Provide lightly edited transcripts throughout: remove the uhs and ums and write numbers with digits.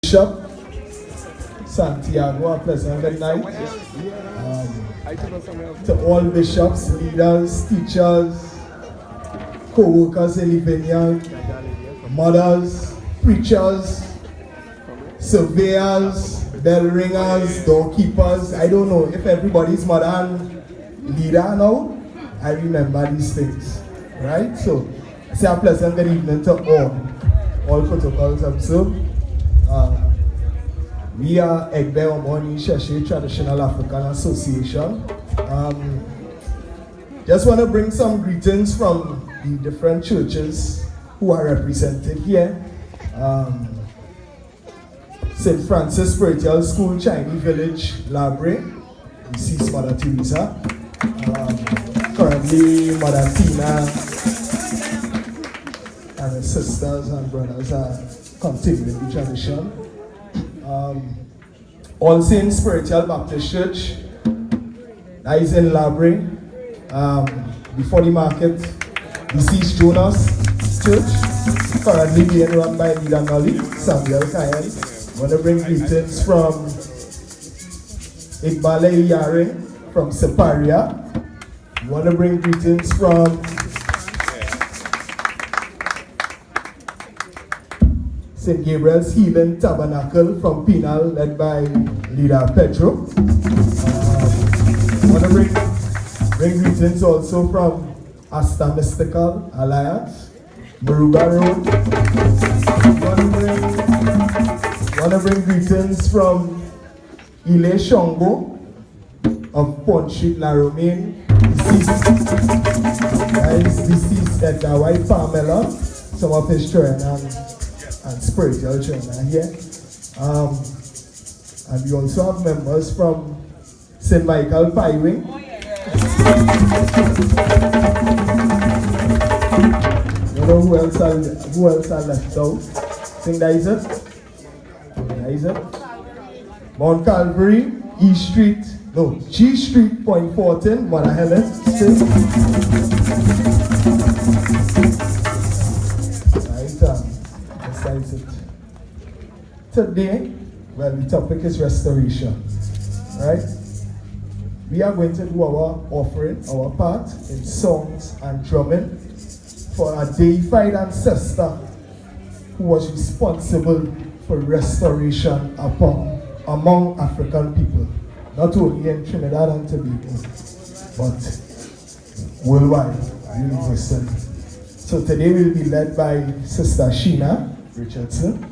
Bishop Santiago, a pleasant good night. To all bishops, leaders, teachers, co-workers in the vineyard, mothers, preachers, surveyors, bell ringers, doorkeepers. I don't know if everybody's mother and leader now. I remember these things, right? So, say a pleasant good evening to all protocols observed. We are Egbe Omoni Sheshe Traditional African Association. Just want to bring some greetings from the different churches who are represented here. St. Francis Spiritual School, Chinese Village, Labre, deceased Mother Teresa. Currently, Mother Tina and her sisters and brothers are continuing the tradition. All Saints Spiritual Baptist Church, that is in Labre, before the market, deceased Jonas Church, currently being run by Leader Nolly, Samuel Kayan. I want to bring greetings from Igbale Yare from Separia. I want to bring greetings from St. Gabriel's Healing Tabernacle from Penal, led by Leader Pedro. I want to bring greetings also from Asta Mystical Alliance, Maruga Road. I want to bring greetings from Ile Shongo of Pond Street, La Romaine, deceased Edgar White Pamela, some of his children and spiritual children here. And we also have members from St. Michael Piewing. You know who else are left out? I think that is it. Mount Calvary, G Street, Point 14, Mother Helen. That's it. Today, the topic is restoration, right? We are going to do our offering, our part in songs and drumming for a deified ancestor who was responsible for restoration among African people, not only in Trinidad and Tobago, but worldwide, universally. So today we'll be led by Sister Sheena Richardson.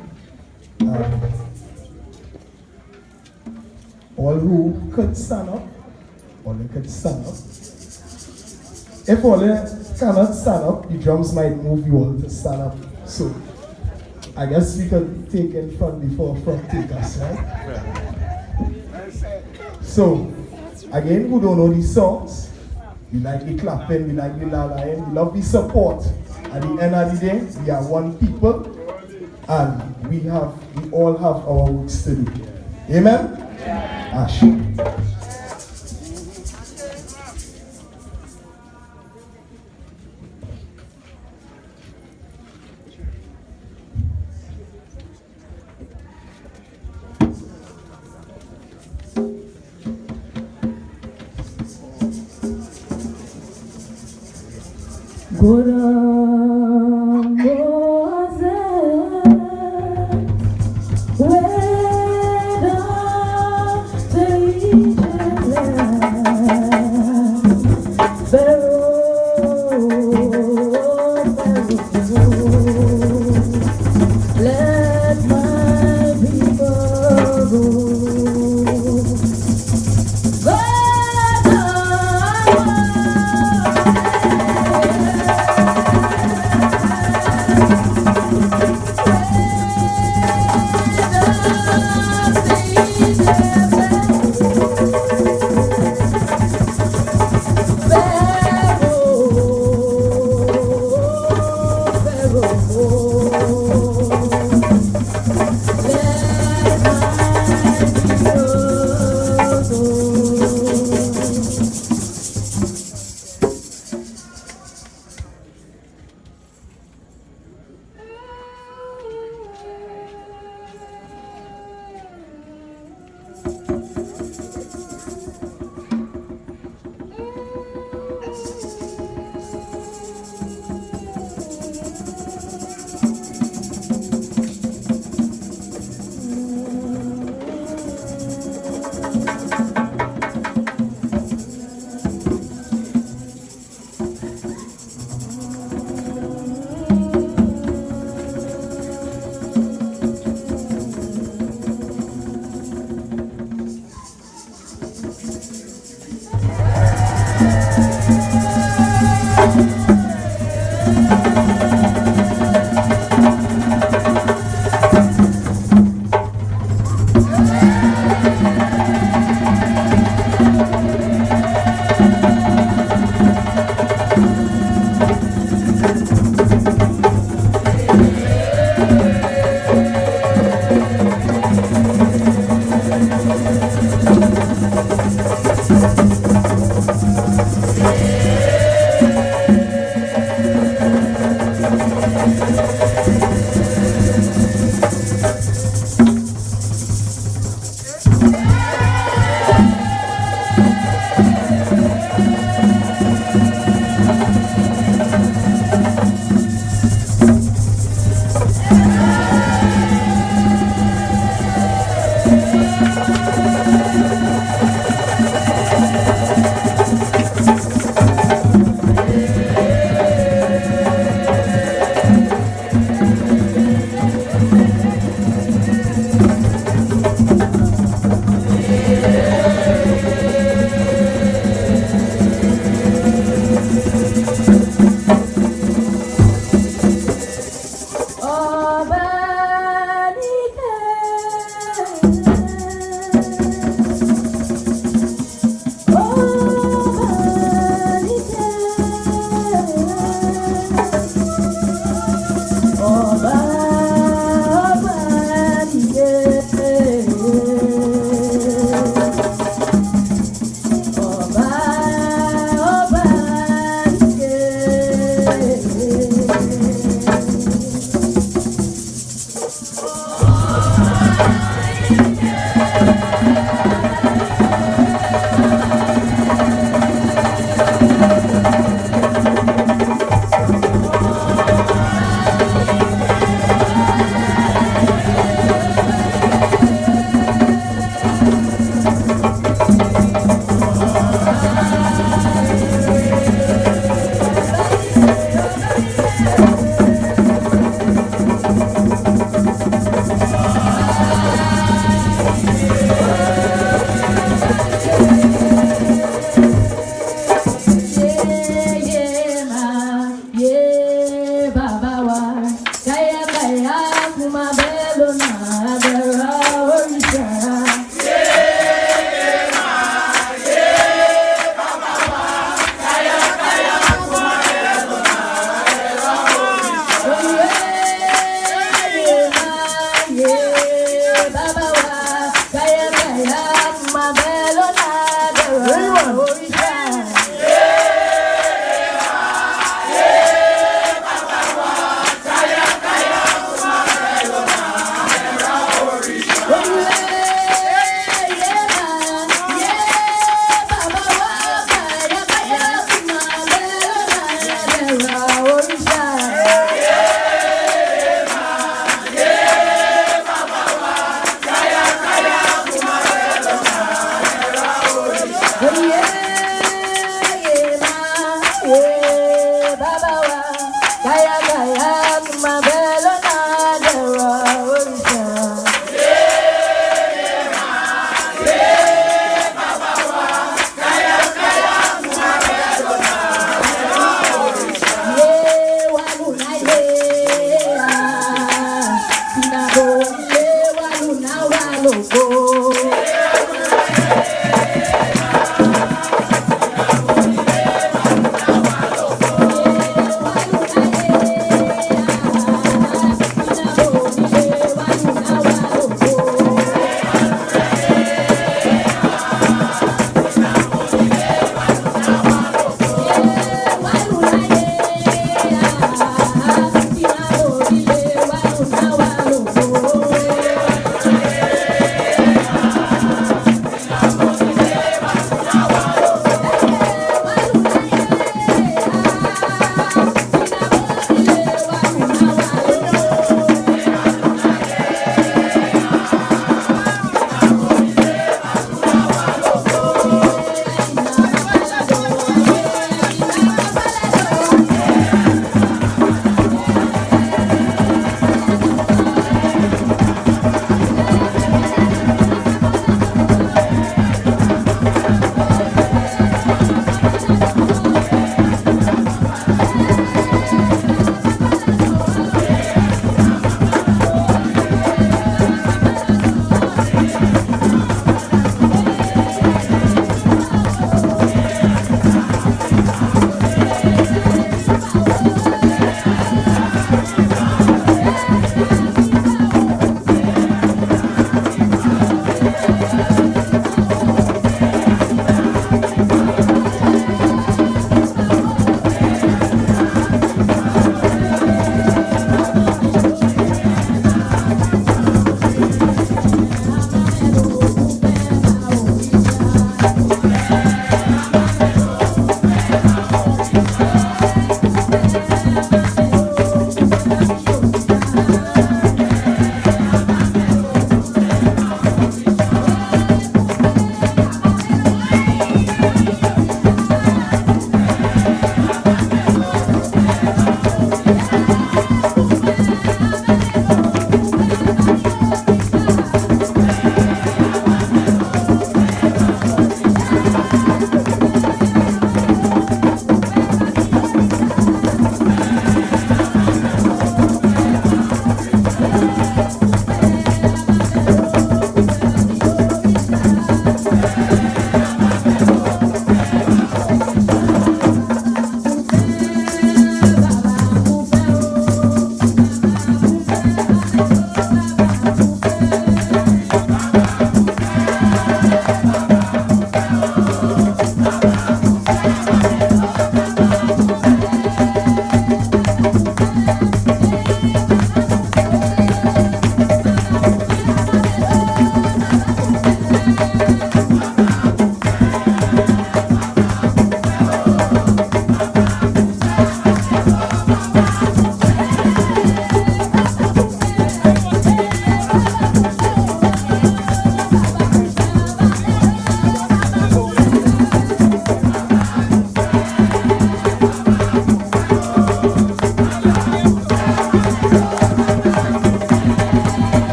All who could stand up, If all cannot stand up, the drums might move you all to stand up. So I guess we can take in from the forefront, take us, right? So, again, who don't know these songs, we like the clapping, we like the lalaing, we love the support. At the end of the day, we are one people, and we all have our works to do. Amen? Ash.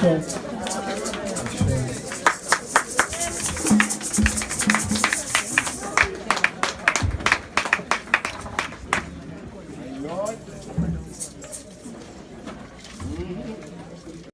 Sure.